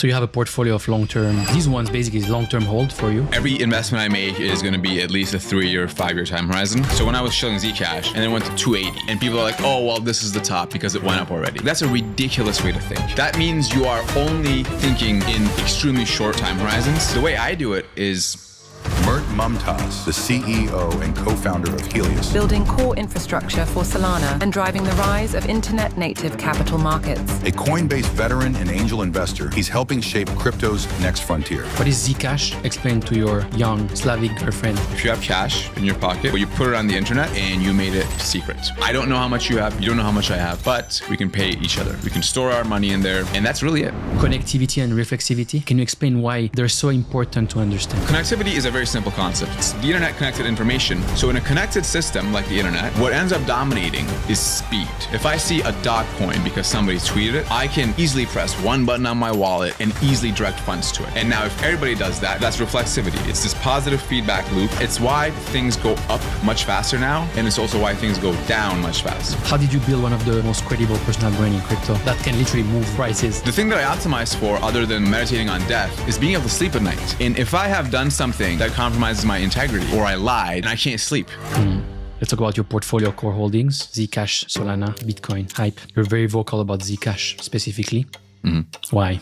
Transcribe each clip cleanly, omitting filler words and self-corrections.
So you have a portfolio of long-term. These ones basically is long-term hold for you. Every investment I make is going to be at least a 3-year, 5-year time horizon. So when I was shilling Zcash and then went to 280 and people are like, oh, well, this is the top because it went up already. That's a ridiculous way to think. That means you are only thinking in extremely short time horizons. The way I do it is Mert Mumtaz, the CEO and co-founder of Helius. Building core infrastructure for Solana and driving the rise of internet-native capital markets. A Coinbase veteran and angel investor, he's helping shape crypto's next frontier. What is Zcash? Explain to your young Slavic girlfriend. if you have cash in your pocket, well, you put it on the internet and you made it secret. I don't know how much you have, you don't know how much I have, but we can pay each other. We can store our money in there, and that's really it. Connectivity and reflexivity. Can you explain why they're so important to understand? Connectivity is a very simple concept. It's the internet connected information. So in a connected system like the internet, what ends up dominating is speed. If I see a dot coin because somebody tweeted it, I can easily press one button on my wallet and easily direct funds to it. And now if everybody does that, that's reflexivity. It's this positive feedback loop. It's why things go up much faster now, and it's also why things go down much faster. How did you build one of the most credible personal brand in crypto that can literally move prices? The thing that I optimize for, other than meditating on death, is being able to sleep at night. And if I have done something that compromises my integrity, or I lied, and I can't sleep. Let's talk about your portfolio core holdings, Zcash, Solana, Bitcoin, Hype. You're very vocal about Zcash specifically. Why?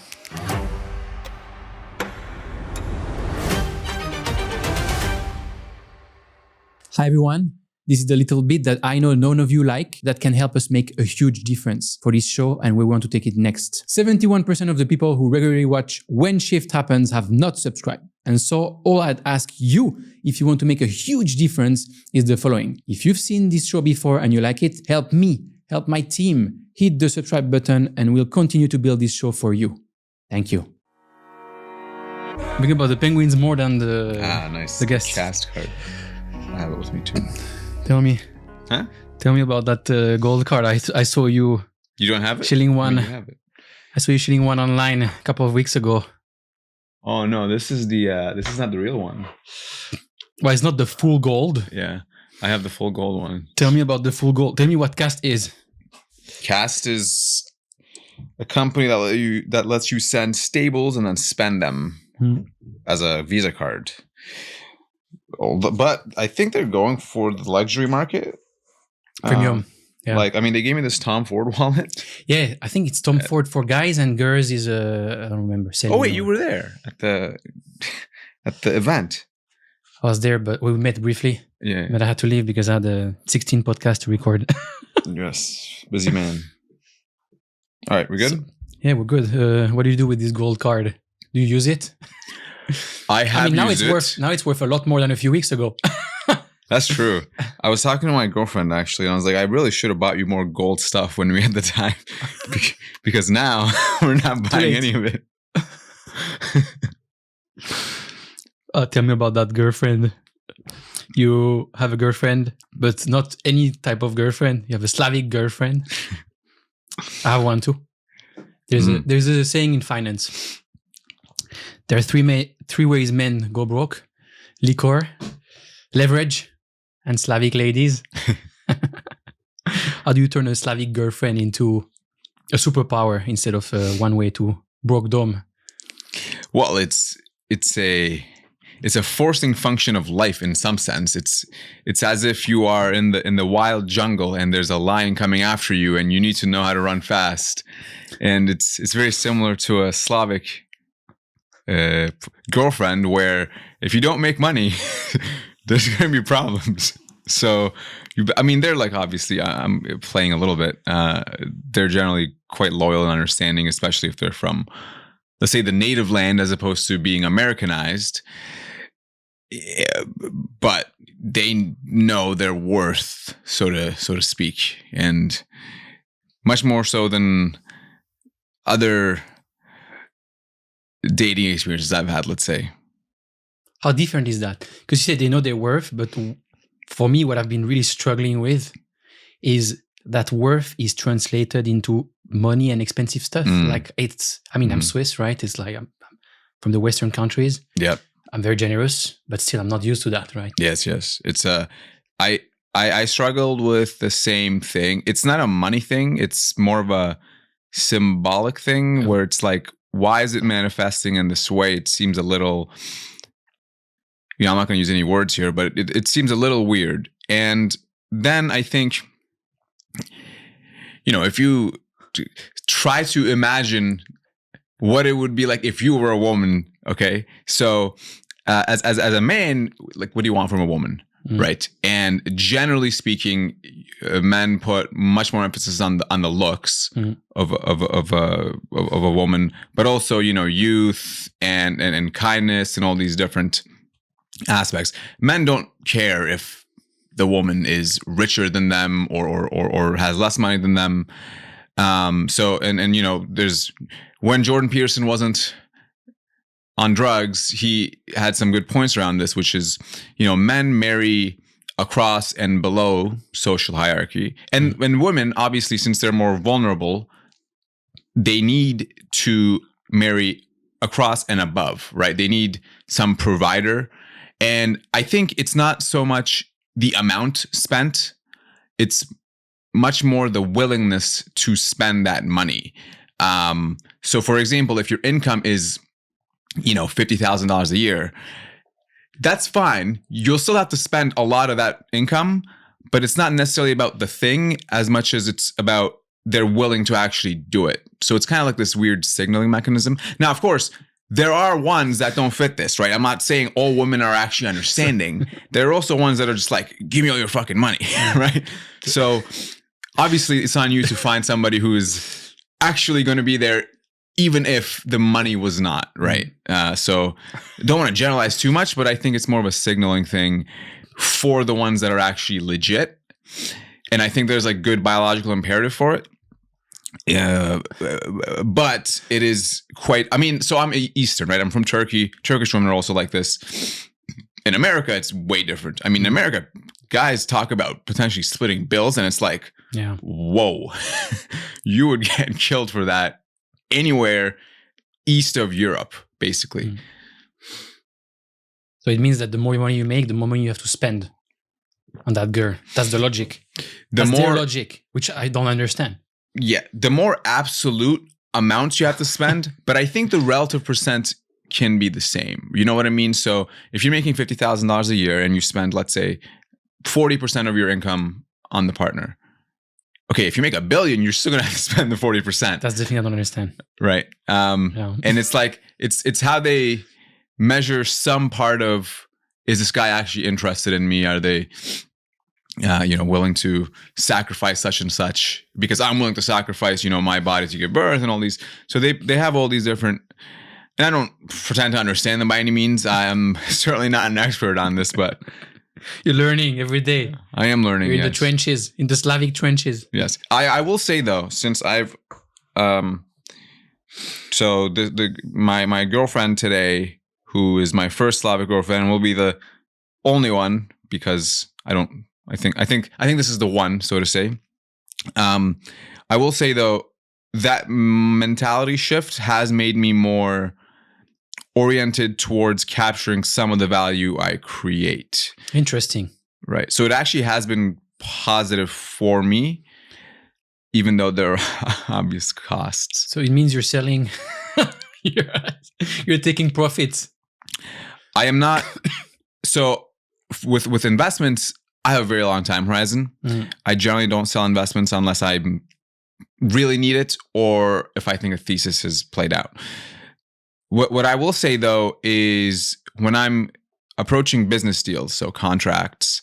Hi everyone. This is the little bit that I know none of you like that can help us make a huge difference for this show, and we want to take it next. 71% of the people who regularly watch When Shift Happens have not subscribed. And so all I'd ask you, if you want to make a huge difference, is the following. If you've seen this show before and you like it, help me, help my team, hit the subscribe button, and we'll continue to build this show for you. Thank you. Think about the penguins more than the guests. Cast card. I have it with me too. Tell me. Huh? Tell me about that gold card. I saw you. You don't have it? Shilling one. You have it. I saw you shilling one online a couple of weeks ago. Oh no, this is not the real one. Well, it's not the full gold. Yeah, I have the full gold one. Tell me about the full gold. Tell me what Cast is. Cast is a company that lets you send stables and then spend them as a Visa card. But I think they're going for the luxury market. Premium. Yeah. Like, I mean, they gave me this Tom Ford wallet. Yeah, I think it's Tom Ford for guys, and girls is I don't remember. Oh wait, you were there at the event. I was there, but we met briefly. Yeah, but I had to leave because I had a 16 podcast to record. Yes, busy man. All right, we're good. So, yeah, we're good. What do you do with this gold card? Do you use it? I have now used it. Now it's worth a lot more than a few weeks ago. That's true. I was talking to my girlfriend actually, and I was like, I really should have bought you more gold stuff when we had the time, because now we're not buying any of it. Tell me about that girlfriend. You have a girlfriend, but not any type of girlfriend. You have a Slavic girlfriend. I have one too. There's a saying in finance. There are three ways men go broke: liquor, leverage, and Slavic ladies. How do you turn a Slavic girlfriend into a superpower instead of one way to broke dome? Well, it's a forcing function of life in some sense. It's as if you are in the wild jungle and there's a lion coming after you and you need to know how to run fast. And it's very similar to a Slavic girlfriend, where if you don't make money, there's going to be problems. So, they're like, obviously, I'm playing a little bit. They're generally quite loyal and understanding, especially if they're from, let's say, the native land as opposed to being Americanized. Yeah, but they know their worth, so to speak, and much more so than other dating experiences I've had, let's say. How different is that? Because you said they know their worth, but for me, what I've been really struggling with is that worth is translated into money and expensive stuff. Like I'm Swiss, right? It's like I'm from the Western countries. Yeah. I'm very generous, but still I'm not used to that, right? Yes. It's I struggled with the same thing. It's not a money thing. It's more of a symbolic thing where it's like, why is it manifesting in this way? It seems a little, I'm not going to use any words here, but it seems a little weird. And then I think, if you try to imagine what it would be like if you were a woman, okay? So as a man, like, what do you want from a woman, right? And generally speaking, men put much more emphasis on the looks of a woman, but also, youth and kindness and all these different aspects. Men don't care if the woman is richer than them or has less money than them. So there's, when Jordan Peterson wasn't on drugs, he had some good points around this, which is, men marry across and below social hierarchy, and women, obviously, since they're more vulnerable, they need to marry across and above, right? They need some provider. And I think it's not so much the amount spent, it's much more the willingness to spend that money. So for example, if your income is, $50,000 a year, that's fine. You'll still have to spend a lot of that income, but it's not necessarily about the thing as much as it's about they're willing to actually do it. So it's kind of like this weird signaling mechanism. Now, of course, there are ones that don't fit this, right? I'm not saying all women are actually understanding. There are also ones that are just like, give me all your fucking money, right? So obviously it's on you to find somebody who is actually going to be there even if the money was not, right? So don't want to generalize too much, but I think it's more of a signaling thing for the ones that are actually legit. And I think there's like good biological imperative for it. But it is quite, so I'm Eastern, right? I'm from Turkey. Turkish women are also like this. In America, it's way different. In America, guys talk about potentially splitting bills, and it's like, whoa, you would get killed for that anywhere east of Europe, basically. So it means that the more money you make, the more money you have to spend on that girl. That's the logic. That's their logic, which I don't understand. Yeah, the more absolute amounts you have to spend, but I think the relative percent can be the same. You know what I mean? So if you're making $50,000 a year and you spend, let's say, 40% of your income on the partner. Okay, if you make $1 billion, you're still gonna have to spend the 40%. That's the thing I don't understand. Right. And it's like, it's how they measure some part of, is this guy actually interested in me? Are they willing to sacrifice such and such, because I'm willing to sacrifice, my body to give birth and all these. So they have all these different, and I don't pretend to understand them by any means. I am certainly not an expert on this, but you're learning every day. I am learning. You're in the trenches, in the Slavic trenches. Yes. I will say though, since I've, so my girlfriend today, who is my first Slavic girlfriend, will be the only one, because I think this is the one, so to say. I will say though, that mentality shift has made me more oriented towards capturing some of the value I create. Interesting. Right. So it actually has been positive for me, even though there are obvious costs. So it means you're selling, you're taking profits. I am not. So with investments, I have a very long time horizon. I generally don't sell investments unless I really need it, or if I think a thesis has played out. What I will say though is, when I'm approaching business deals, so contracts,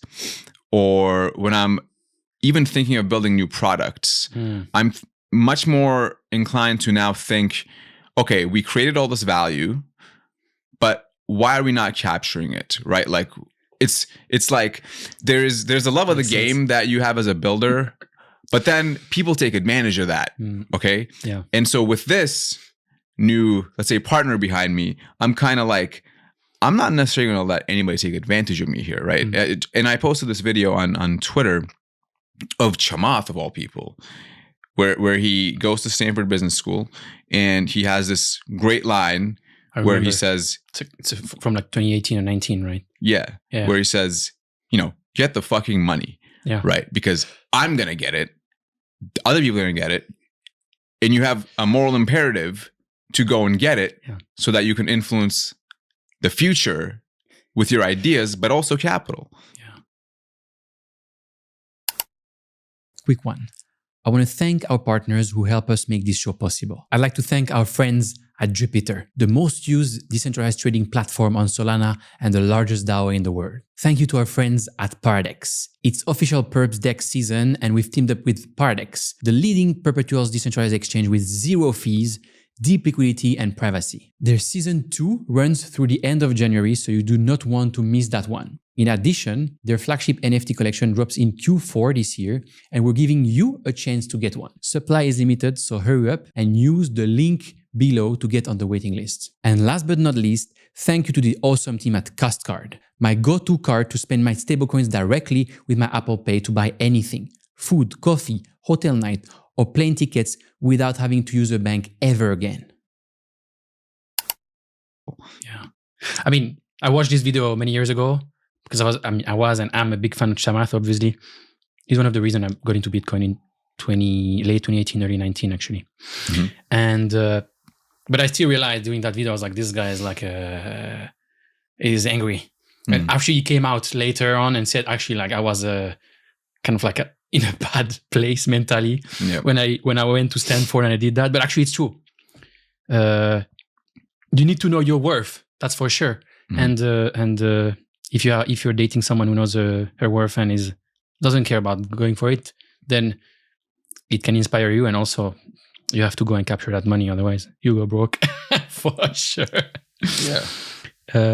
or when I'm even thinking of building new products, I'm much more inclined to now think, okay, we created all this value, but why are we not capturing it, right? Like, it's like there's a love of the game that you have as a builder, but then people take advantage of that. Okay. Yeah. And so with this new, let's say, partner behind me, I'm kind of like, I'm not necessarily going to let anybody take advantage of me here, right? And I posted this video on Twitter of Chamath, of all people, where he goes to Stanford Business School, and he has this great line where he says, it's from like 2018 or 19, right? Yeah. Where he says, get the fucking money. Yeah. Right. Because I'm going to get it. Other people are going to get it. And you have a moral imperative to go and get it so that you can influence the future with your ideas, but also capital. Yeah. Quick one. I want to thank our partners who help us make this show possible. I'd like to thank our friends at Jupiter, the most used decentralized trading platform on Solana and the largest DAO in the world. Thank you to our friends at Paradex. It's official Perps Dex season, and we've teamed up with Paradex, the leading perpetuals decentralized exchange with zero fees, deep liquidity, and privacy. Their season 2 runs through the end of January, so you do not want to miss that one. In addition, their flagship NFT collection drops in Q4 this year, and we're giving you a chance to get one. Supply is limited, so hurry up and use the link below to get on the waiting list. And last but not least, thank you to the awesome team at CustCard, my go-to card to spend my stablecoins directly with my Apple Pay to buy anything, food, coffee, hotel night, or plane tickets without having to use a bank ever again. Yeah. I mean, I watched this video many years ago because I was and I'm a big fan of Chamath, obviously. He's one of the reasons I got into Bitcoin in late 2018, early 19, actually. Mm-hmm. And, but I still realized doing that video, I was like, this guy is like, is angry. Mm-hmm. And actually he came out later on and said, actually, like I was kind of like in a bad place mentally when I went to Stanford and I did that. But actually it's true. You need to know your worth. That's for sure. Mm-hmm. And if you're dating someone who knows her worth and doesn't care about going for it, then it can inspire you. And also you have to go and capture that money. Otherwise you go broke for sure. Yeah.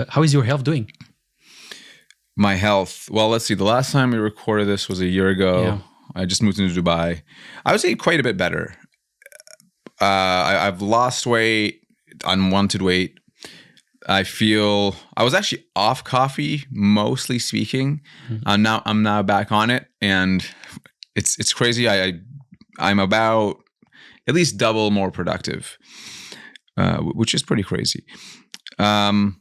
How is your health doing? My health. Well, let's see. The last time we recorded this was a year ago. Yeah. I just moved into Dubai. I would say quite a bit better. I've lost weight, unwanted weight. I feel I was actually off coffee, mostly speaking. Mm-hmm. I'm now back on it, and it's crazy. I'm about at least double more productive, which is pretty crazy. I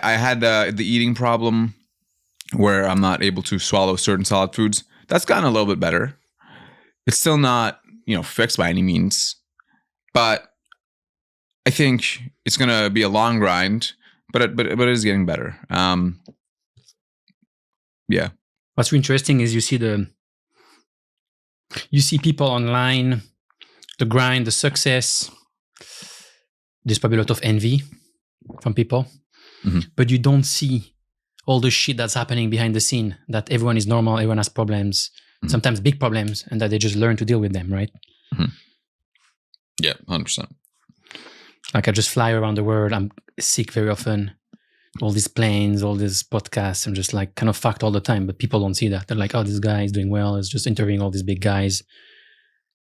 had the eating problem where I'm not able to swallow certain solid foods. That's gotten a little bit better. It's still not, fixed by any means, but I think it's gonna be a long grind. But it is getting better. Yeah. What's interesting is you see people online, the grind, the success. There's probably a lot of envy from people. Mm-hmm. But you don't see all the shit that's happening behind the scene, that everyone is normal, everyone has problems, sometimes big problems, and that they just learn to deal with them, right? Mm-hmm. Yeah, 100%. Like I just fly around the world. I'm sick very often. All these planes, all these podcasts, I'm just like kind of fucked all the time, but people don't see that. They're like, oh, this guy is doing well. He's just interviewing all these big guys.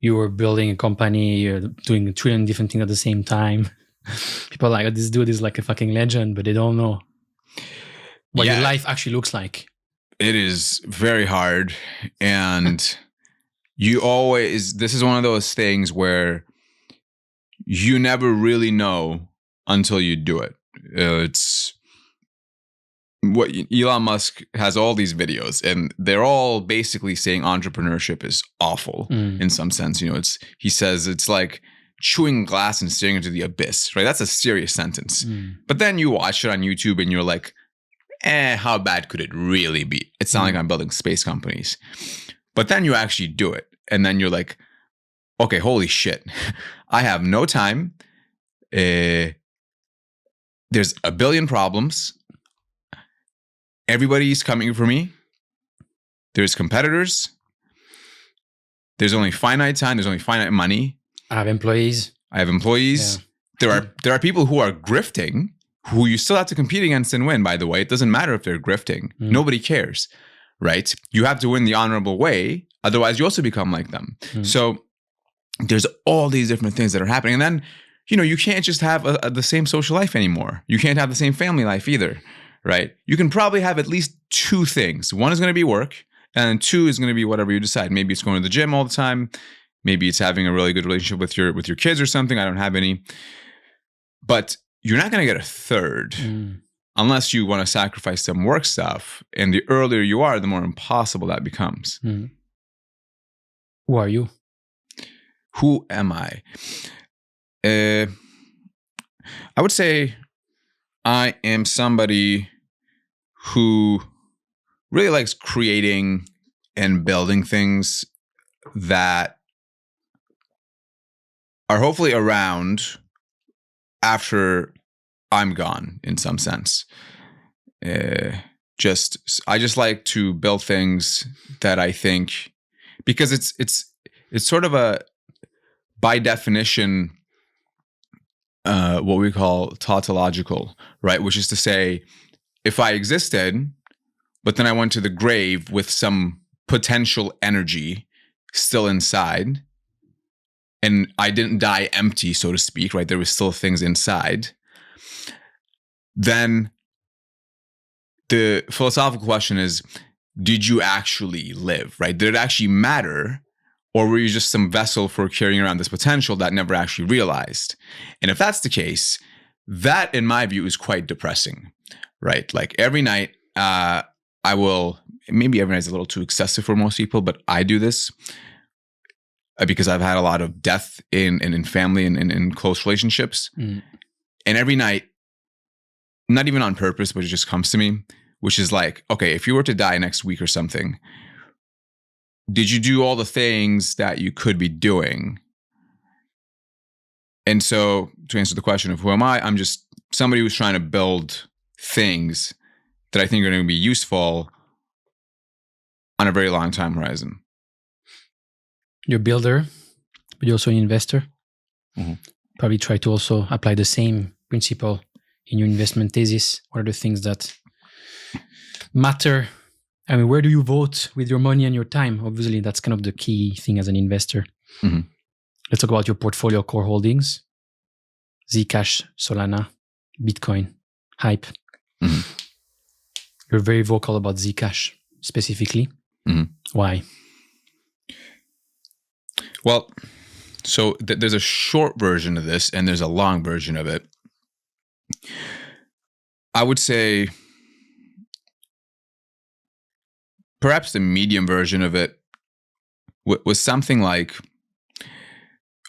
You were building a company, you're doing a trillion different things at the same time. People are like, oh, this dude is like a fucking legend, but they don't know what your life actually looks like. It is very hard. And this is one of those things where you never really know until you do it. It's what Elon Musk has all these videos, and they're all basically saying entrepreneurship is awful in some sense. He says it's like chewing glass and staring into the abyss, right? That's a serious sentence. But then you watch it on YouTube and you're like, how bad could it really be? It's not like I'm building space companies. But then you actually do it. And then you're like, okay, holy shit. I have no time. There's a billion problems. Everybody's coming for me. There's competitors. There's only finite time. There's only finite money. I have employees. Yeah. There are people who are grifting, who you still have to compete against and win, by the way. It doesn't matter if they're grifting. Nobody cares, right? You have to win the honorable way. Otherwise, you also become like them. So there's all these different things that are happening. And then, you can't just have the same social life anymore. You can't have the same family life either, right? You can probably have at least two things. One is going to be work, and two is going to be whatever you decide. Maybe it's going to the gym all the time. Maybe it's having a really good relationship with your kids or something. I don't have any. But you're not going to get a third unless you want to sacrifice some work stuff. And the earlier you are, the more impossible that becomes. Who are you? Who am I? I would say I am somebody who really likes creating and building things that are hopefully around after I'm gone in some sense. I just like to build things that I think, because it's sort of a, by definition, what we call tautological, right? Which is to say, if I existed, but then I went to the grave with some potential energy still inside, and I didn't die empty, so to speak, right? There was still things inside. Then the philosophical question is, did you actually live, right? Did it actually matter? Or were you just some vessel for carrying around this potential that never actually realized? And if that's the case, that in my view is quite depressing, right? Like every night, I will, maybe every night is a little too excessive for most people, but I do this because I've had a lot of death in family and in close relationships. And every night, not even on purpose, but it just comes to me, which is like, okay, if you were to die next week or something, did you do all the things that you could be doing? And so to answer the question of who am I, I'm just somebody who's trying to build things that I think are going to be useful on a very long time horizon. You're a builder, but you're also an investor. Mm-hmm. Probably try to also apply the same principle in your investment thesis. What are the things that matter? I mean, where do you vote with your money and your time? Obviously, that's kind of the key thing as an investor. Mm-hmm. Let's talk about your portfolio core holdings. Zcash, Solana, Bitcoin, Hype. Mm-hmm. You're very vocal about Zcash specifically. Mm-hmm. Why? Well, so there's a short version of this and there's a long version of it. I would say perhaps the medium version of it was something like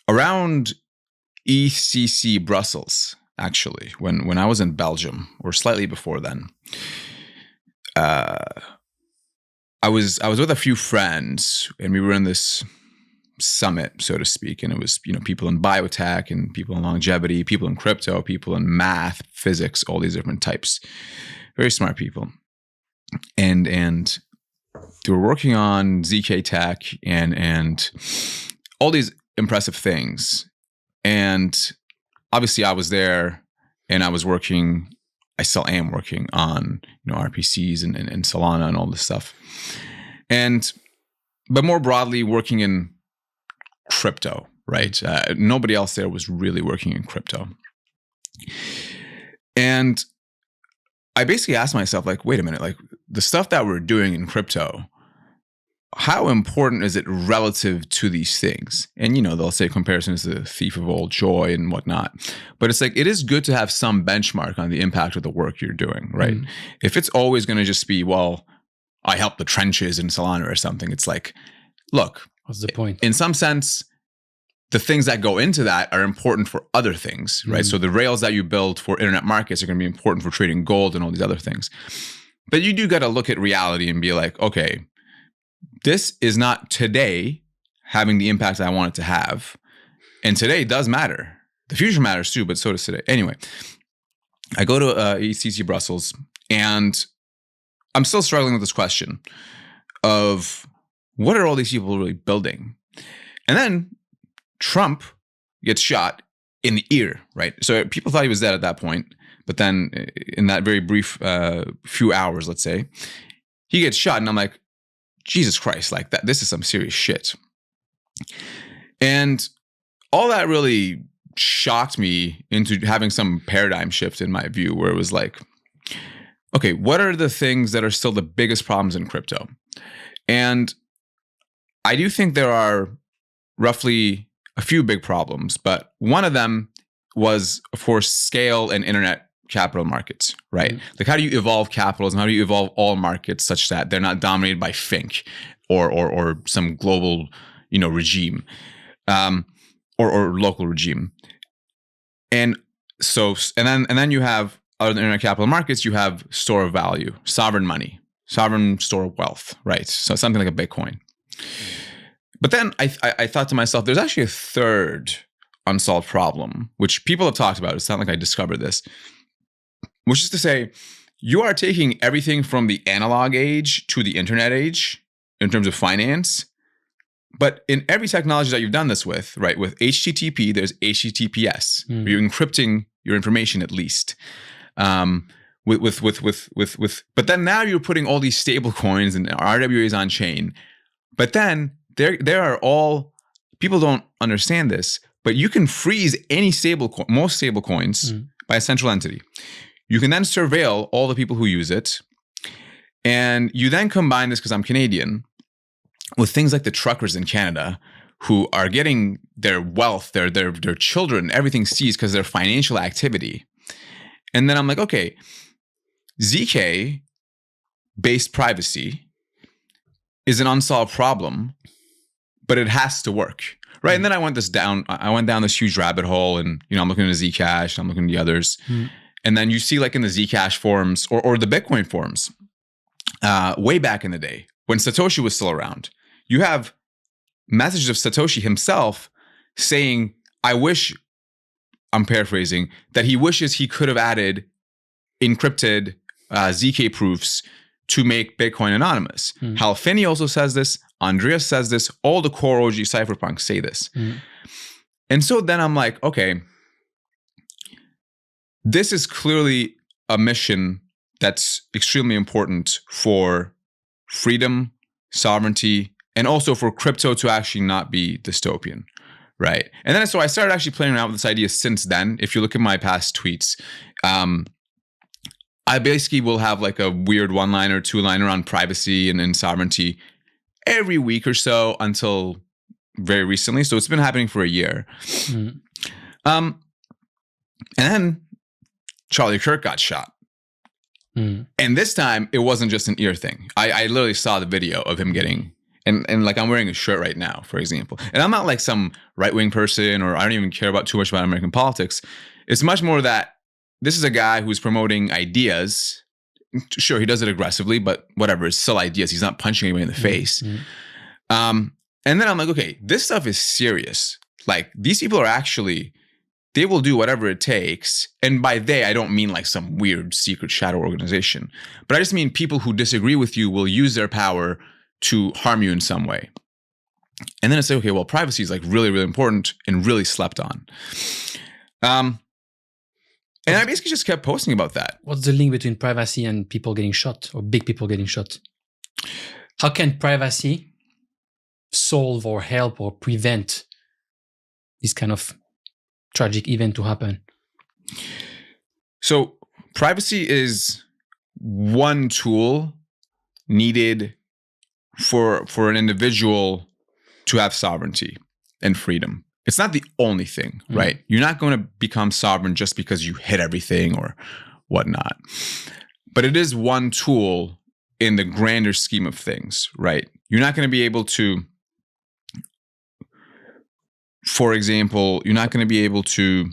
around ECC Brussels, actually, when I was in Belgium, or slightly before then. I was with a few friends and we were in this summit, so to speak, and it was, people in biotech and people in longevity, people in crypto, people in math, physics, all these different types. Very smart people. And they were working on ZK tech and all these impressive things. And obviously I was there and I still am working on, RPCs and Solana and all this stuff. But more broadly, working in crypto, right? Nobody else there was really working in crypto. And I basically asked myself, like, wait a minute, like the stuff that we're doing in crypto, how important is it relative to these things? And, they'll say comparison is the thief of all joy and whatnot. But it's like, it is good to have some benchmark on the impact of the work you're doing, right? Mm. If it's always going to just be, well, I helped the trenches in Solana or something, it's like, look, what's the point? In some sense, the things that go into that are important for other things, right? So the rails that you build for internet markets are going to be important for trading gold and all these other things. But you do got to look at reality and be like, okay, this is not today having the impact I want it to have. And today does matter. The future matters too, but so does today. Anyway, I go to ECC Brussels and I'm still struggling with this question of what are all these people really building? And then Trump gets shot in the ear, right? So people thought he was dead at that point. But then in that very brief few hours, let's say, he gets shot. And I'm like, Jesus Christ, like that, this is some serious shit. And all that really shocked me into having some paradigm shift in my view, where it was like, okay, what are the things that are still the biggest problems in crypto? And I do think there are roughly a few big problems, but one of them was, of course, scale and internet capital markets, right? Like, how do you evolve capitalism? How do you evolve all markets such that they're not dominated by Fink or some global, regime? or local regime. And then you have, other than internet capital markets, you have store of value, sovereign money, sovereign store of wealth, right? So something like a Bitcoin. But then I thought to myself, there's actually a third unsolved problem, which people have talked about. It's not like I discovered this, which is to say, you are taking everything from the analog age to the internet age in terms of finance. But in every technology that you've done this with, right, with HTTP, there's HTTPS. Where you're encrypting your information at least. But then now you're putting all these stable coins and RWAs on chain. But then there are all, people don't understand this, but you can freeze any most stable coins by a central entity. You can then surveil all the people who use it. And you then combine this, because I'm Canadian, with things like the truckers in Canada who are getting their wealth, their children, everything seized because of their financial activity. And then I'm like, okay, ZK-based privacy is an unsolved problem, but it has to work, right? And then I went down this huge rabbit hole, and I'm looking at Zcash, I'm looking at the others, and then you see, like, in the Zcash forums or the Bitcoin forums, way back in the day when Satoshi was still around, you have messages of Satoshi himself saying, I'm paraphrasing, that he wishes he could have added encrypted ZK proofs to make Bitcoin anonymous. Hal Finney also says this. Andreas says this. All the core OG cypherpunks say this. And so then I'm like, okay, this is clearly a mission that's extremely important for freedom, sovereignty, and also for crypto to actually not be dystopian, right? And then so I started actually playing around with this idea since then. If you look at my past tweets, I basically will have like a weird one-liner, two-liner on privacy and sovereignty every week or so until very recently. So it's been happening for a year. And then Charlie Kirk got shot. And this time it wasn't just an ear thing. I literally saw the video of him getting, and like I'm wearing a shirt right now, for example. And I'm not like some right-wing person, or I don't even care too much about American politics. It's much more that this is a guy who's promoting ideas. Sure, he does it aggressively, but whatever, it's still ideas. He's not punching anyone in the face. And then I'm like, okay, this stuff is serious. Like, these people are actually, they will do whatever it takes. And by they, I don't mean like some weird secret shadow organization, but I just mean people who disagree with you will use their power to harm you in some way. And then I say, okay, well, privacy is like really, really important and really slept on. And I basically just kept posting about that. What's the link between privacy and people getting shot, or big people getting shot? How can privacy solve or help or prevent this kind of tragic event to happen? So privacy is one tool needed for an individual to have sovereignty and freedom. It's not the only thing, right? You're not going to become sovereign just because you hit everything or whatnot. But it is one tool in the grander scheme of things, right? You're not going to be able to, for example, you're not going to be able to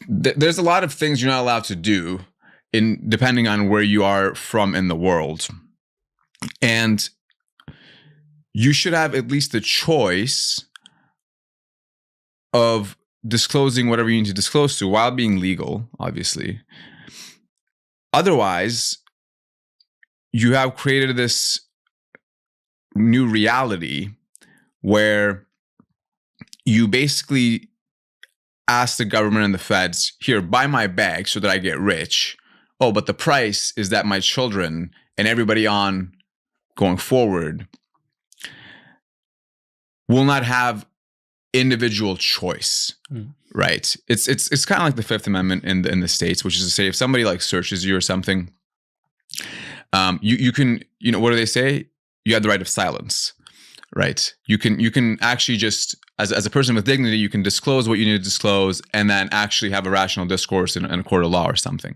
there's a lot of things you're not allowed to do depending on where you are from in the world. And you should have at least the choice of disclosing whatever you need to disclose to while being legal, obviously. Otherwise, you have created this new reality where you basically ask the government and the feds, here, buy my bag so that I get rich. Oh, but the price is that my children and everybody on going forward will not have individual choice, right? It's kind of like the Fifth Amendment in the States, which is to say, if somebody like searches you or something, you can, what do they say? You have the right of silence, right? You can actually just, as a person with dignity, you can disclose what you need to disclose and then actually have a rational discourse in a court of law or something.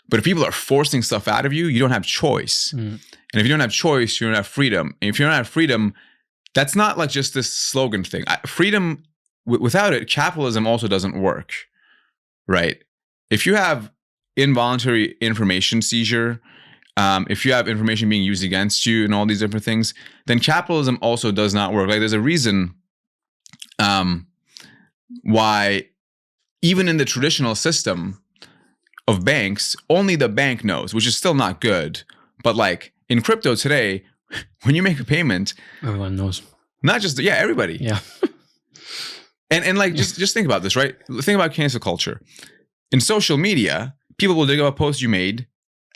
But if people are forcing stuff out of you, you don't have choice. And if you don't have choice, you don't have freedom. And if you don't have freedom, that's not like just this slogan thing. Freedom, without it, capitalism also doesn't work, right? If you have involuntary information seizure, if you have information being used against you and all these different things, then capitalism also does not work. Like there's a reason why even in the traditional system of banks, only the bank knows, which is still not good. But like in crypto today, when you make a payment, everyone knows. Not just, everybody. Yeah. and like, just think about this, right? Think about cancel culture. In social media, people will dig up a post you made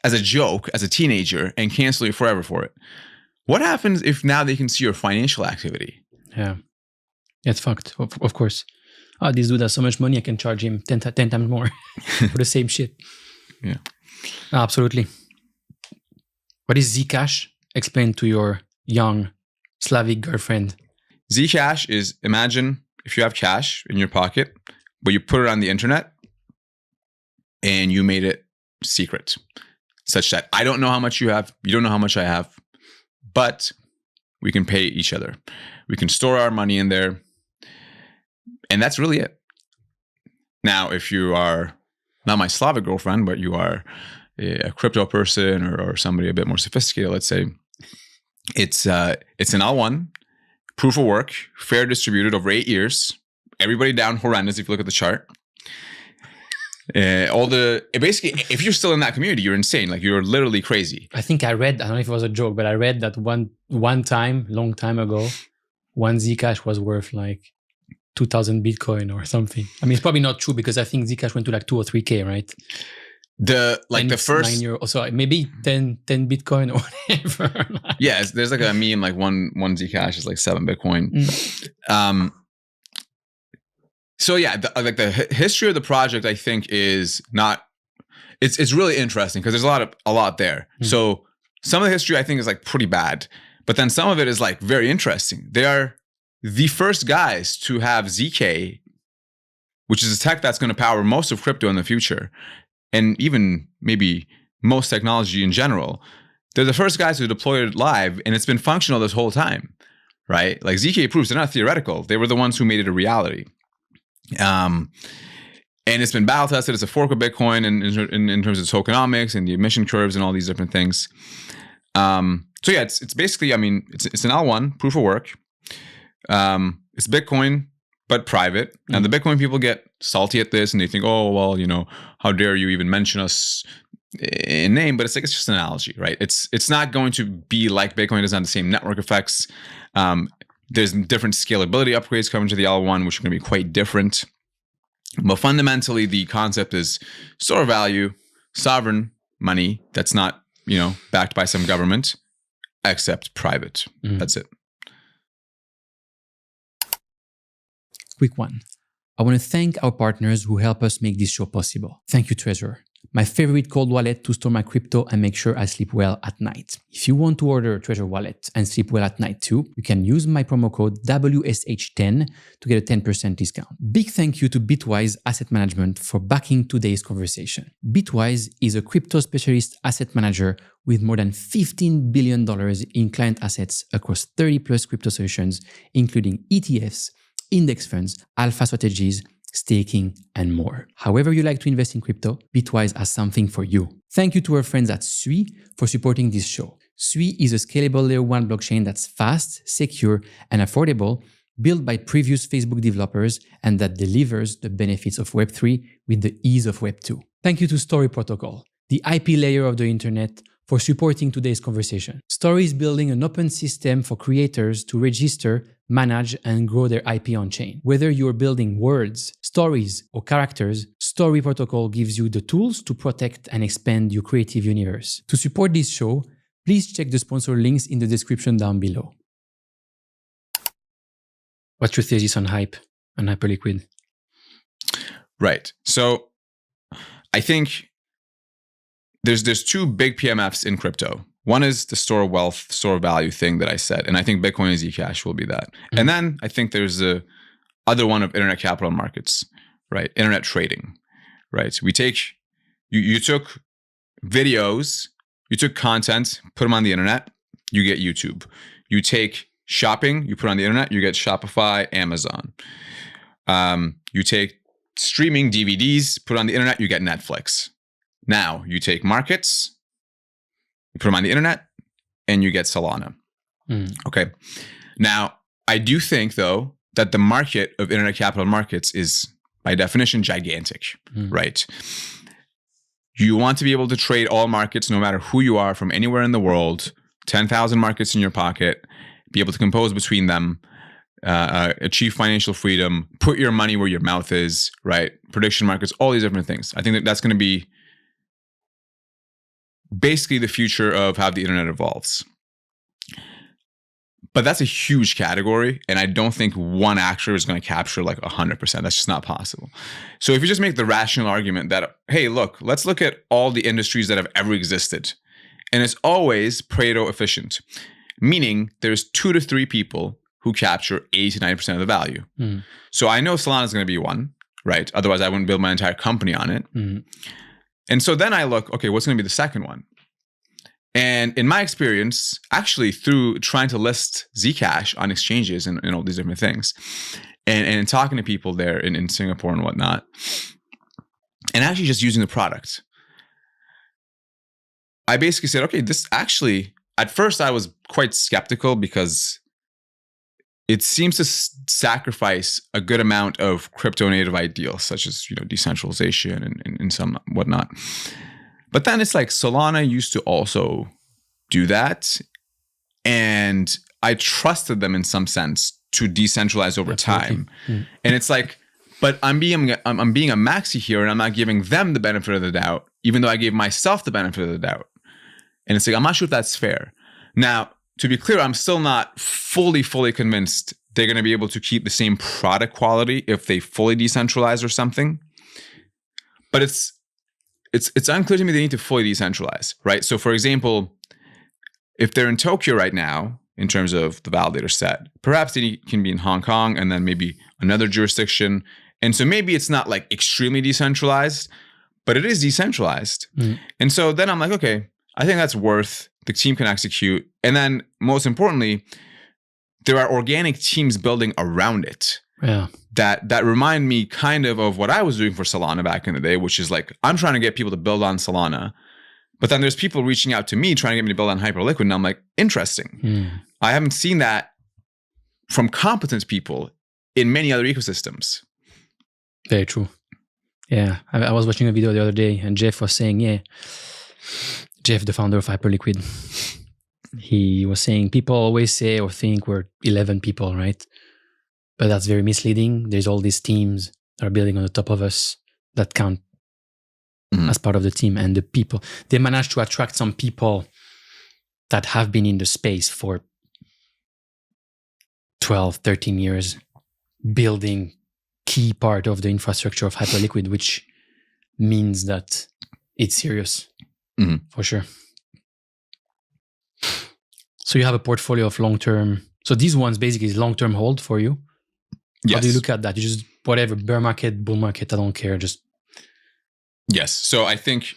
as a joke, as a teenager, and cancel you forever for it. What happens if now they can see your financial activity? Yeah. It's fucked, of course. Oh, this dude has so much money, I can charge him 10 times more for the same shit. Yeah. Absolutely. What is Zcash? Explain to your young Slavic girlfriend. Zcash is, imagine if you have cash in your pocket, but you put it on the internet and you made it secret, such that I don't know how much you have, you don't know how much I have, but we can pay each other. We can store our money in there. And that's really it. Now, if you are not my Slavic girlfriend, but you are a crypto person or somebody a bit more sophisticated, let's say, it's an L1, proof of work, fair distributed over 8 years. Everybody down horrendous if you look at the chart. Basically, if you're still in that community, you're insane. Like you're literally crazy. I think I don't know if it was a joke, but I read that one time, long time ago, one Zcash was worth like 2,000 Bitcoin or something. I mean, it's probably not true because I think Zcash went to like 2 or 3K, right? The first 9 year, so maybe 10 Bitcoin or whatever. Yeah, there's like a meme like one Zcash is like 7 Bitcoin. So yeah, the history of the project I think is not. It's really interesting because there's a lot there. So some of the history I think is like pretty bad, but then some of it is like very interesting. They are the first guys to have ZK, which is a tech that's going to power most of crypto in the future, and even maybe most technology in general. They're the first guys who deployed it live, and it's been functional this whole time, right? Like ZK proofs, they're not theoretical. They were the ones who made it a reality. And it's been battle tested. It's a fork of Bitcoin in terms of tokenomics and the emission curves and all these different things. So yeah, it's basically, I mean, it's an L1, proof of work. It's Bitcoin, but private. And the Bitcoin people get salty at this and they think, oh, well, how dare you even mention us in name? But it's just an analogy, right? It's not going to be like Bitcoin. It doesn't have the same network effects. There's different scalability upgrades coming to the L1, which are going to be quite different. But fundamentally, the concept is store value, sovereign money that's not, backed by some government, except private. That's it. Quick one. I want to thank our partners who help us make this show possible. Thank you, Treasure, my favorite cold wallet to store my crypto and make sure I sleep well at night. If you want to order a Treasure wallet and sleep well at night too, you can use my promo code WSH10 to get a 10% discount. Big thank you to Bitwise Asset Management for backing today's conversation. Bitwise is a crypto specialist asset manager with more than $15 billion in client assets across 30 plus crypto solutions, including ETFs, index funds, alpha strategies, staking, and more. However you like to invest in crypto, Bitwise has something for you. Thank you to our friends at Sui for supporting this show. Sui is a scalable layer 1 blockchain that's fast, secure, and affordable, built by previous Facebook developers, and that delivers the benefits of Web3 with the ease of Web2. Thank you to Story Protocol, the IP layer of the internet, for supporting today's conversation. Story is building an open system for creators to register, manage, and grow their IP on-chain. Whether you're building words, stories, or characters, Story Protocol gives you the tools to protect and expand your creative universe. To support this show, please check the sponsor links in the description down below. What's your thesis on Hype and Hyperliquid? Right. So I think there's two big PMFs in crypto. One is the store of wealth, store of value thing that I said. And I think Bitcoin and Zcash will be that. And then I think there's the other one of internet capital markets, right? Internet trading, right? So we take, you took videos, you took content, put them on the internet, you get YouTube. You take shopping, you put on the internet, you get Shopify, Amazon. You take streaming DVDs, put on the internet, you get Netflix. Now you take markets, you put them on the internet, and you get Solana. Okay. Now, I do think, though, that the market of internet capital markets is, by definition, gigantic, right? You want to be able to trade all markets, no matter who you are, from anywhere in the world, 10,000 markets in your pocket, be able to compose between them, achieve financial freedom, put your money where your mouth is, right? Prediction markets, all these different things. I think that that's going to be basically the future of how the internet evolves. But that's a huge category, and I don't think one actor is going to capture like 100%. That's just not possible. So if you just make the rational argument that, hey, look, let's look at all the industries that have ever existed, and it's always Pareto efficient, meaning there's 2 to 3 people who capture 80 to 90% of the value. So I know Solana is going to be one, right? Otherwise, I wouldn't build my entire company on it. And so then I look, okay, what's going to be the second one? And in my experience, actually through trying to list Zcash on exchanges and all these different things, and talking to people there in Singapore and whatnot, and actually just using the product, I basically said, okay, this actually, at first I was quite skeptical because it seems to sacrifice a good amount of crypto native ideals, such as, decentralization and some whatnot. But then it's like Solana used to also do that. And I trusted them in some sense to decentralize over time. And it's like, but I'm being a maxi here, and I'm not giving them the benefit of the doubt, even though I gave myself the benefit of the doubt. And it's like, I'm not sure if that's fair. Now, to be clear, I'm still not fully convinced they're going to be able to keep the same product quality if they fully decentralize or something. But it's unclear to me they need to fully decentralize, right? So for example, if they're in Tokyo right now, in terms of the validator set, perhaps they can be in Hong Kong and then maybe another jurisdiction. And so maybe it's not like extremely decentralized, but it is decentralized. And so then I'm like, okay, I think that's worth, the team can execute. And then most importantly, there are organic teams building around it. Yeah. That remind me kind of what I was doing for Solana back in the day, which is like, I'm trying to get people to build on Solana, but then there's people reaching out to me trying to get me to build on Hyperliquid, and I'm like, interesting. I haven't seen that from competent people in many other ecosystems. Very true. Yeah, I was watching a video the other day, and Jeff was saying, Jeff, the founder of Hyperliquid, he was saying, people always say or think we're 11 people, right? But that's very misleading. There's all these teams that are building on the top of us that count as part of the team. And the people, they managed to attract some people that have been in the space for 12, 13 years, building key part of the infrastructure of Hyperliquid, which means that it's serious, for sure. So you have a portfolio of long-term. So these ones basically is long-term hold for you. Yes. How do you look at that? You just, whatever, bear market, bull market, I don't care. Just. Yes. So I think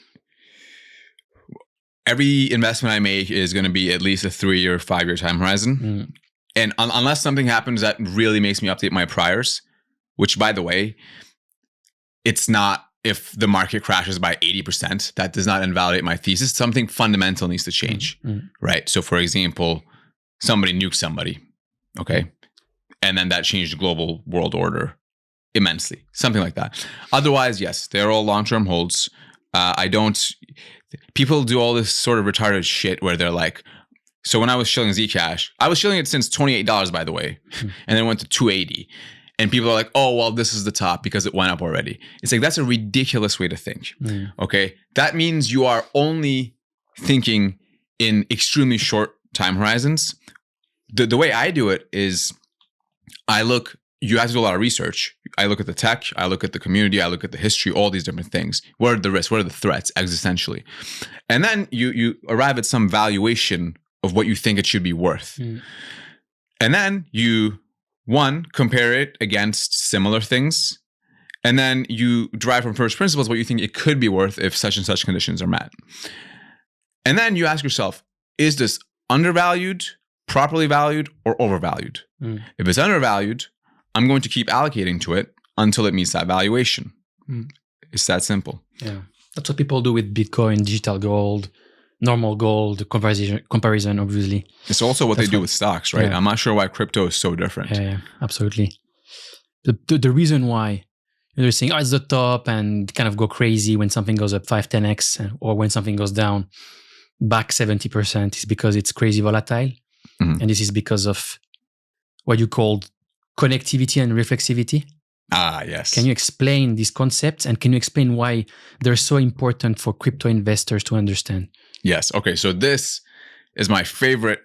every investment I make is going to be at least a 3 or 5 year time horizon. And unless something happens that really makes me update my priors, which by the way, it's not, if the market crashes by 80%, that does not invalidate my thesis. Something fundamental needs to change, right? So for example, somebody nuked somebody, okay? And then that changed the global world order immensely, something like that. Otherwise, yes, they're all long-term holds. People do all this sort of retarded shit where they're like, so when I was shilling Zcash, I was shilling it since $28, by the way, and then went to $280. And people are like, oh, well, this is the top because it went up already. It's like, that's a ridiculous way to think, okay? That means you are only thinking in extremely short time horizons. The way I do it is, you have to do a lot of research. I look at the tech, I look at the community, I look at the history, all these different things. What are the risks? What are the threats existentially? And then you arrive at some valuation of what you think it should be worth. And then you, one, compare it against similar things. And then you derive from first principles what you think it could be worth if such and such conditions are met. And then you ask yourself, is this undervalued, properly valued, or overvalued? If it's undervalued, I'm going to keep allocating to it until it meets that valuation. It's that simple. Yeah. That's what people do with Bitcoin, digital gold, normal gold, comparison obviously. It's also what they do with stocks, right? Yeah. I'm not sure why crypto is so different. Yeah, absolutely. The reason why they're saying, it's the top and kind of go crazy when something goes up 5, 10x or when something goes down back 70% is because it's crazy volatile. And this is because of what you call connectivity and reflexivity. Ah, yes. Can you explain these concepts and can you explain why they're so important for crypto investors to understand? Yes. Okay. So this is my favorite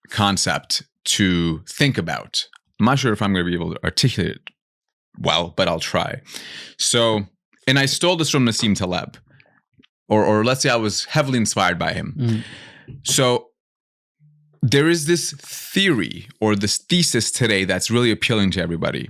concept to think about. I'm not sure if I'm going to be able to articulate it well, but I'll try. So, and I stole this from Nassim Taleb, or let's say I was heavily inspired by him. So there is this theory or this thesis today that's really appealing to everybody,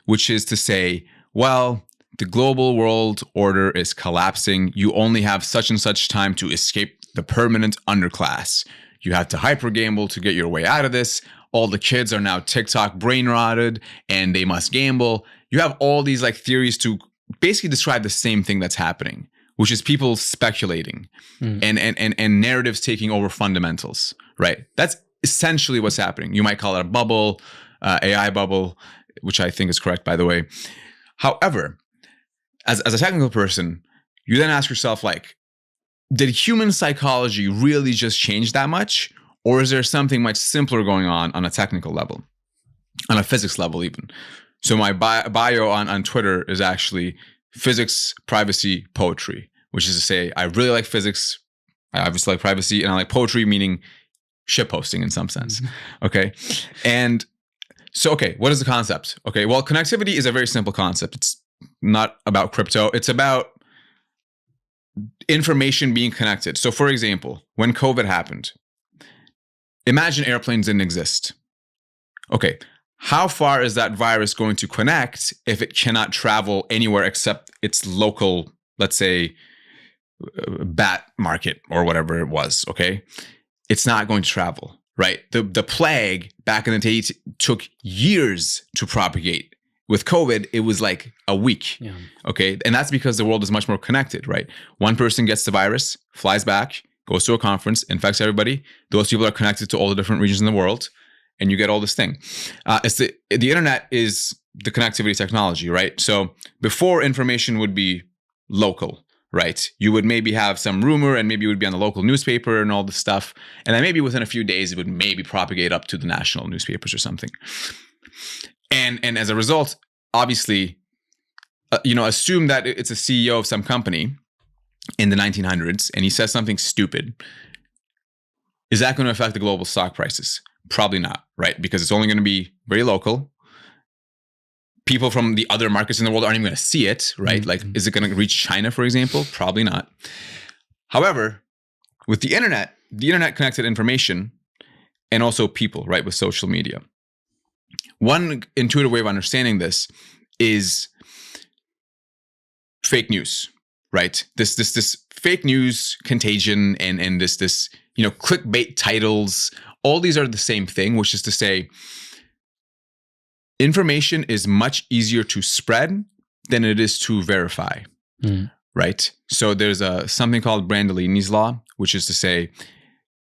which is to say, well, the global world order is collapsing. You only have such and such time to escape the permanent underclass. You have to hyper gamble to get your way out of this. All the kids are now TikTok brain rotted and they must gamble. You have all these like theories to basically describe the same thing that's happening, which is people speculating and narratives taking over fundamentals, right? That's essentially what's happening. You might call it a bubble, AI bubble, which I think is correct, by the way. However, as a technical person, you then ask yourself, like, did human psychology really just change that much? Or is there something much simpler going on a technical level, on a physics level even? So my bio on Twitter is actually physics, privacy, poetry, which is to say I really like physics, I obviously like privacy, and I like poetry, meaning shitposting in some sense. Okay. And so, okay, what is the concept? Okay, well, connectivity is a very simple concept. It's not about crypto. It's about information being connected. So for example, when COVID happened, imagine airplanes didn't exist. Okay, how far is that virus going to connect if it cannot travel anywhere except its local, let's say, bat market or whatever it was, okay? It's not going to travel, right? The plague back in the day took years to propagate. With COVID, it was like a week, okay? And that's because the world is much more connected, right? One person gets the virus, flies back, goes to a conference, infects everybody. Those people are connected to all the different regions in the world, and you get all this thing. It's the internet is the connectivity technology, right? So before, information would be local, right? You would maybe have some rumor and maybe it would be on the local newspaper and all this stuff. And then maybe within a few days, it would maybe propagate up to the national newspapers or something. And as a result, obviously, assume that it's a CEO of some company in the 1900s and he says something stupid. Is that going to affect the global stock prices? Probably not, right? Because it's only going to be very local. People from the other markets in the world aren't even going to see it, right? Like, is it going to reach China, for example? Probably not. However, with the internet connected information and also people, right? With social media. One intuitive way of understanding this is fake news, right? This fake news contagion and this clickbait titles. All these are the same thing, which is to say, information is much easier to spread than it is to verify, right? So there's something called Brandolini's law, which is to say,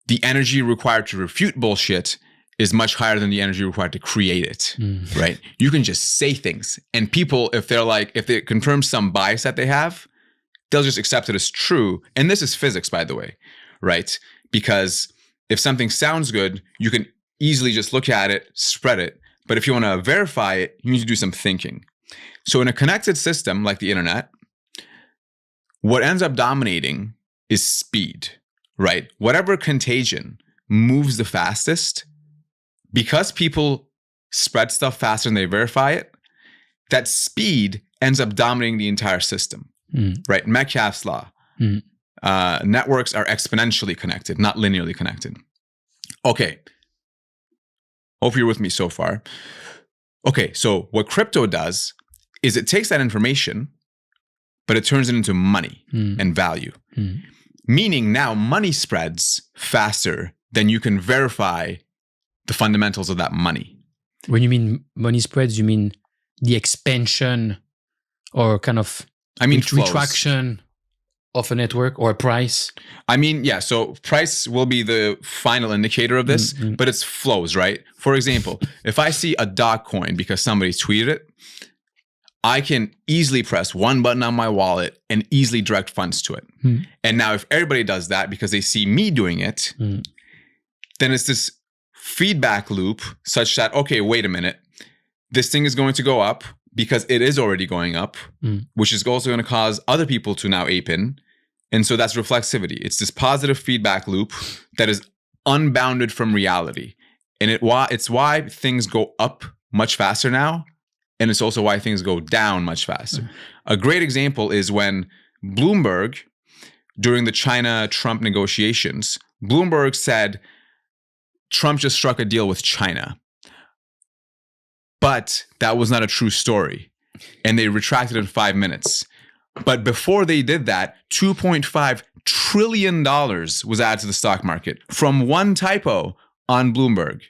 the energy required to refute bullshit is much higher than the energy required to create it, right? You can just say things, and people, if they confirm some bias that they have, they'll just accept it as true. And this is physics, by the way, right? Because if something sounds good, you can easily just look at it, spread it. But if you want to verify it, you need to do some thinking. So in a connected system like the internet, what ends up dominating is speed, right? Whatever contagion moves the fastest, because people spread stuff faster than they verify it, that speed ends up dominating the entire system, right? Metcalfe's law. Networks are exponentially connected, not linearly connected. Okay. Hope you're with me so far. Okay, so what crypto does is it takes that information, but it turns it into money and value. Meaning now money spreads faster than you can verify the fundamentals of that money. When you mean money spreads, you mean the expansion or kind of retraction of a network or a price? I mean, yeah. So price will be the final indicator of this, but it's flows, right? For example, if I see a dog coin because somebody tweeted it, I can easily press one button on my wallet and easily direct funds to it. And now if everybody does that because they see me doing it, then it's this feedback loop such that, okay, wait a minute, this thing is going to go up because it is already going up, which is also going to cause other people to now ape in. And so that's reflexivity. It's this positive feedback loop that is unbounded from reality. And it's why things go up much faster now. And it's also why things go down much faster. A great example is when Bloomberg, during the China-Trump negotiations, Bloomberg said, Trump just struck a deal with China. But that was not a true story. And they retracted in 5 minutes. But before they did that, $2.5 trillion was added to the stock market from one typo on Bloomberg.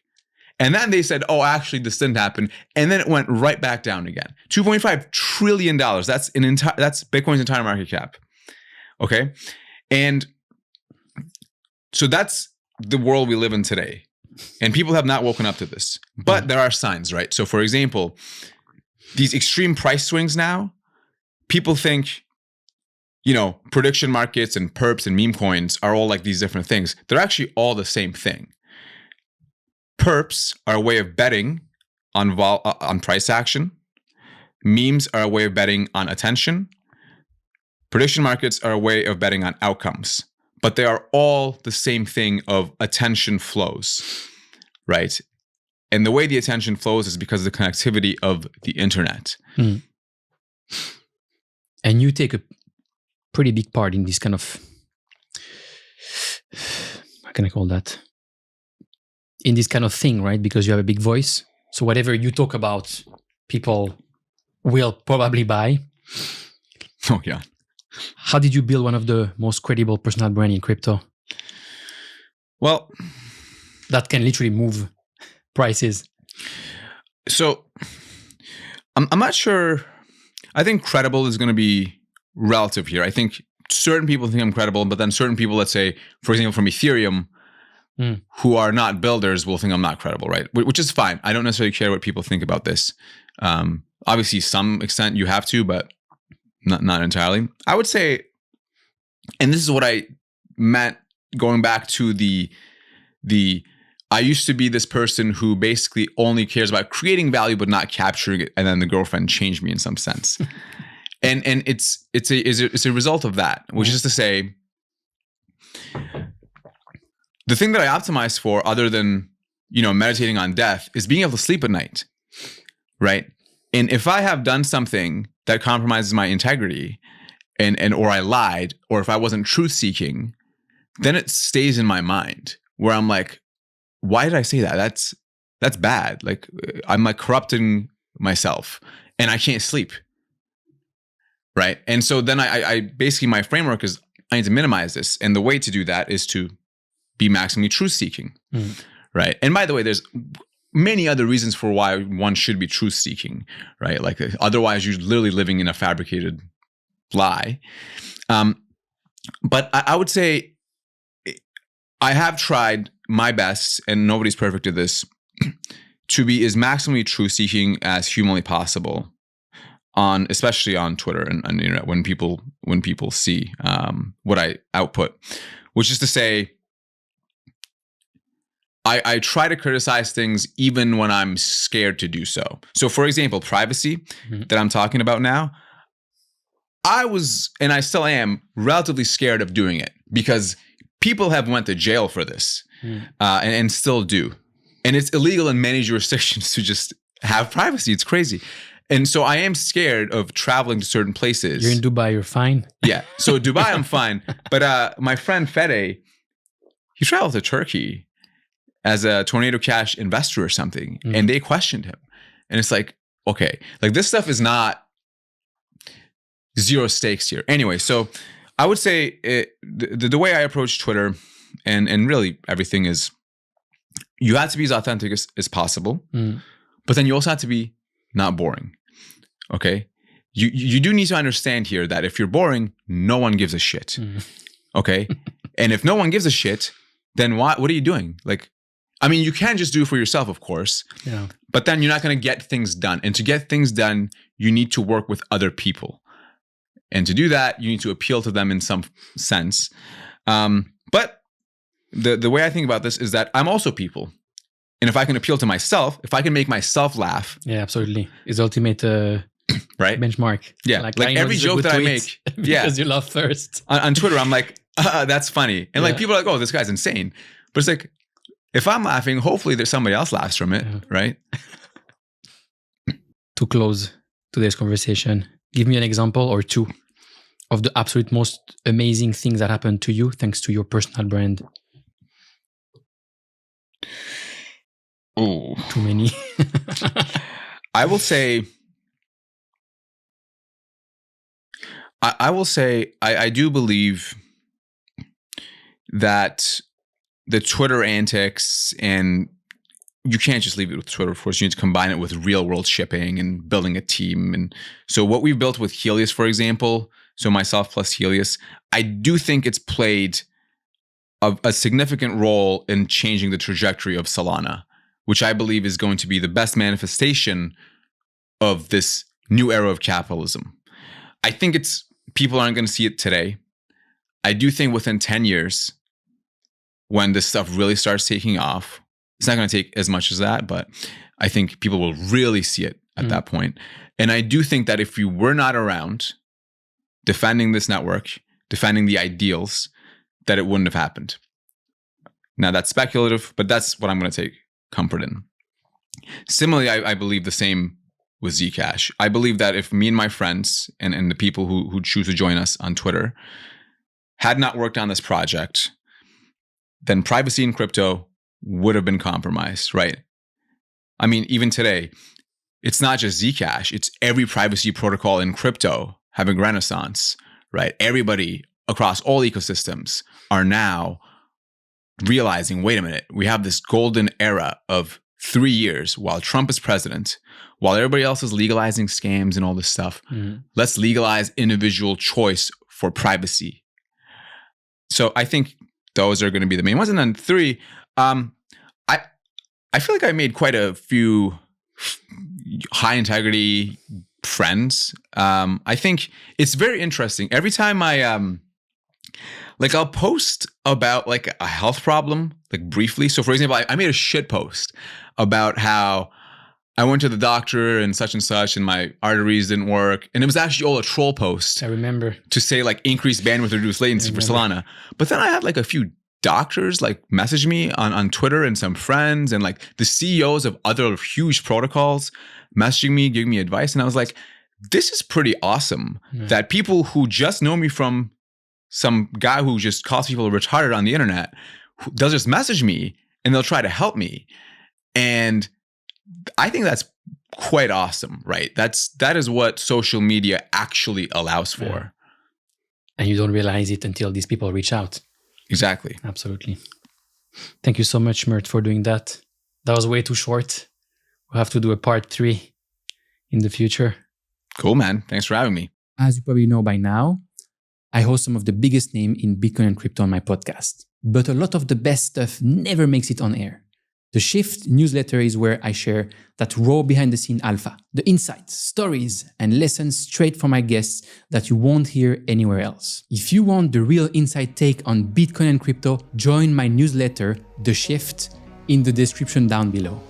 And then they said, oh, actually, this didn't happen. And then it went right back down again. $2.5 trillion. That's Bitcoin's entire market cap. Okay. And so that's the world we live in today. And people have not woken up to this. But there are signs, right? So for example, these extreme price swings now, people think, prediction markets and perps and meme coins are all like these different things. They're actually all the same thing. Perps are a way of betting on price action. Memes are a way of betting on attention. Prediction markets are a way of betting on outcomes. But they are all the same thing of attention flows, right? And the way the attention flows is because of the connectivity of the internet. And you take a pretty big part in this kind of, how can I call that? In this kind of thing, right? Because you have a big voice. So whatever you talk about, people will probably buy. Oh, yeah. How did you build one of the most credible personal brand in crypto? Well, that can literally move prices. So I'm not sure. I think credible is going to be relative here. I think certain people think I'm credible, but then certain people, let's say, for example, from Ethereum, who are not builders will think I'm not credible, right? Which is fine. I don't necessarily care what people think about this. Obviously, some extent you have to, but not entirely. I would say, and this is what I meant going back to the I used to be this person who basically only cares about creating value but not capturing it, and then the girlfriend changed me in some sense. and it's a result of that, which is to say, the thing that I optimize for, other than meditating on death, is being able to sleep at night, right? And if I have done something that compromises my integrity, and or I lied, or if I wasn't truth seeking, then it stays in my mind where I'm like, why did I say that? That's bad. Like I'm like corrupting myself, and I can't sleep, right? And so then I basically, my framework is I need to minimize this, and the way to do that is to be maximally truth seeking, right? And by the way, there's many other reasons for why one should be truth seeking, right? Like otherwise you're literally living in a fabricated lie. But I would say I have tried my best, and nobody's perfect at this, to be as maximally truth seeking as humanly possible especially on Twitter and on the internet when people see what I output, which is to say, I try to criticize things even when I'm scared to do so. So for example, privacy that I'm talking about now, I was, and I still am, relatively scared of doing it because people have went to jail for this and still do. And it's illegal in many jurisdictions to just have privacy. It's crazy. And so I am scared of traveling to certain places. You're in Dubai, you're fine. Yeah. So Dubai, I'm fine. But my friend Fede, he traveled to Turkey as a Tornado Cash investor or something. And they questioned him. And it's like, okay, like this stuff is not zero stakes here. Anyway, so I would say the way I approach Twitter and really everything is you have to be as authentic as possible, but then you also have to be not boring. Okay? You do need to understand here that if you're boring, no one gives a shit. Okay? And if no one gives a shit, then what are you doing? Like, I mean, you can just do it for yourself, of course, but then you're not going to get things done. And to get things done, you need to work with other people. And to do that, you need to appeal to them in some sense. But the way I think about this is that I'm also people. And if I can appeal to myself, if I can make myself laugh. Yeah, absolutely. It's ultimate right? benchmark. Yeah. Like every joke that I make. Because you laugh first. On Twitter, I'm like, that's funny. And like people are like, oh, this guy's insane. But it's like, if I'm laughing, hopefully there's somebody else laughs from it, right? To close today's conversation, give me an example or two of the absolute most amazing things that happened to you thanks to your personal brand. Oh, too many. I will say, I do believe that the Twitter antics, and you can't just leave it with Twitter, of course, you need to combine it with real world shipping and building a team. And so what we've built with Helius, for example, so myself plus Helius, I do think it's played a significant role in changing the trajectory of Solana, which I believe is going to be the best manifestation of this new era of capitalism. I think people aren't going to see it today. I do think within 10 years, when this stuff really starts taking off, it's not going to take as much as that, but I think people will really see it at that point. And I do think that if you were not around defending this network, defending the ideals, that it wouldn't have happened. Now that's speculative, but that's what I'm going to take comfort in. Similarly, I believe the same with Zcash. I believe that if me and my friends and the people who choose to join us on Twitter had not worked on this project, then privacy in crypto would have been compromised, right? I mean, even today, it's not just Zcash, it's every privacy protocol in crypto having renaissance, right? Everybody across all ecosystems are now realizing, wait a minute, we have this golden era of 3 years while Trump is president, while everybody else is legalizing scams and all this stuff. Let's legalize individual choice for privacy. So I think those are going to be the main ones. And then 3, I feel like I made quite a few high integrity friends. I think it's very interesting. Every time I'll post about like a health problem, like briefly. So for example, I made a shit post about how I went to the doctor and such and my arteries didn't work. And it was actually all a troll post. I remember. To say like increased bandwidth, reduced latency for Solana. But then I had like a few doctors like message me on Twitter and some friends and like the CEOs of other huge protocols messaging me, giving me advice. And I was like, this is pretty awesome that people who just know me from some guy who just calls people retarded on the internet, they'll just message me and they'll try to help me. And I think that's quite awesome, right? That is what social media actually allows for. Yeah. And you don't realize it until these people reach out. Exactly. Absolutely. Thank you so much, Mert, for doing that. That was way too short. We'll have to do a part 3 in the future. Cool, man. Thanks for having me. As you probably know by now, I host some of the biggest names in Bitcoin and crypto on my podcast. But a lot of the best stuff never makes it on air. The Shift newsletter is where I share that raw behind-the-scene alpha, the insights, stories, and lessons straight from my guests that you won't hear anywhere else. If you want the real inside take on Bitcoin and crypto, join my newsletter, The Shift, in the description down below.